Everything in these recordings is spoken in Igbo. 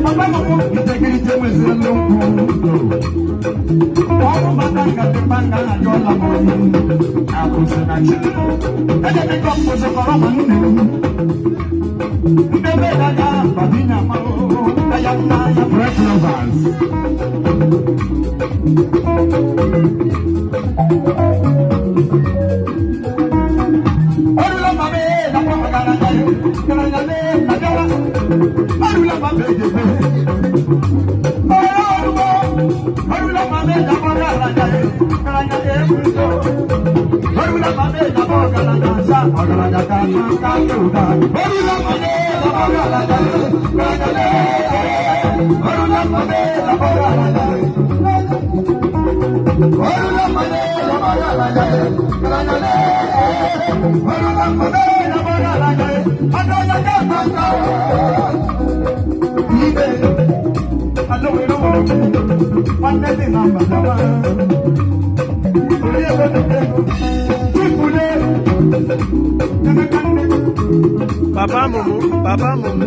Papa mo kita kiri cuma selongku. Orang batang kata panggang aja lah moni. Aku sengaja. Ada tekok musuh kalau mani. Bebe dada babina mau. Kayak naya break lovers. Orula mame la pangana jaya. Kana le najara. Orula mame jebe. Orula mame la pangana jaya. Kana le mundo. Orula mame la pangana jaya. Orula jaka kakuda. Orula mame la pangana jaya. Kana le. Orula mame la pangana jaya. Orula mame la pangana jaya. Kana le. Orula mame la pangana jaya. Orula jaka kakuda. Ibe. Alo ilo. Pande de namba namba. Oye bote. Tipule. Papa Momo, Papa Momo.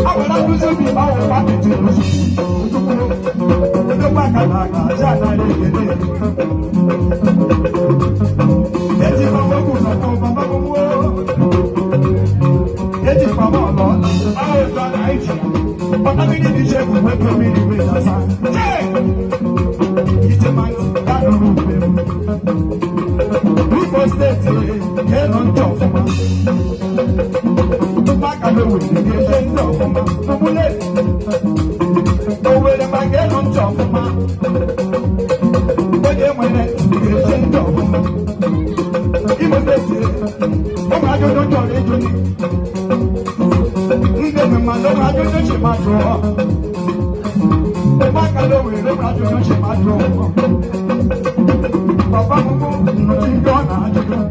I will not use it. I will not use it. Odogba kalaga jana legede. Eti mama kusa ko baba mo. Eti mama lo. Awo ta na iti. Baba mi ni je bu we ko mi ni we la sa. Iti man ta do ru pe. We for state e non talk for ma. Maka do we ni je no for ma. So mule. Over the back on top of my. But then when I get top of my. He was there. Oh, I don't know what he did. My love, I don't know my draw. The back of the way, look, I don't know my draw. Papa, nothing gone. I don't know.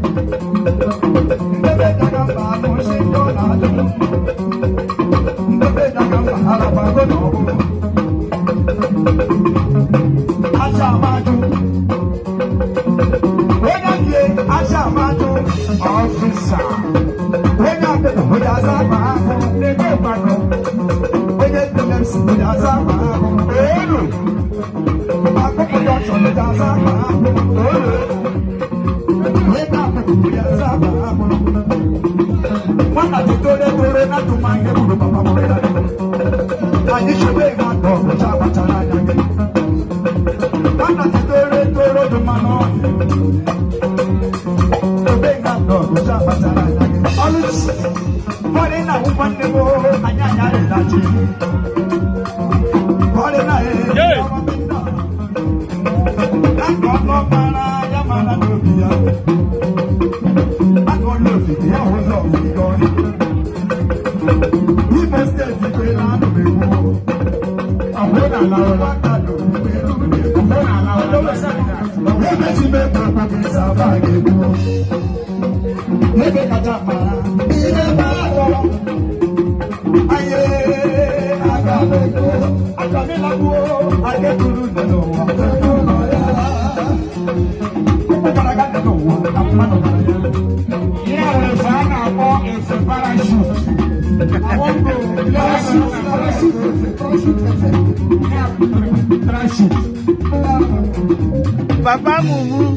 The bed I got back, I say, don't I don't know. The bed I got back, I don't know. Asamadu, when I get Asamadu, officer. When I get with Azamadu, they go back home. When I get them with Azamadu, I go to Johnson with Azamadu. When I get with Azamadu, when I get to the not to my head, I need to make that dog, which I want to like. Toro de manon. Venga todo ya pasará. Alus. Morena un pandemo añaña el lachi. Morena es. Ako para llamar a novia. Ako novia o novio. Y este tipo de la novio. Ahora la hora calo. Let's make Papa be survival. Never got a man. Be the man. I got to go. I got to go. I get to do the no. I got to go. I'm not. Yeah, the fan is a parachute. I want to parachute. Papa Mumu.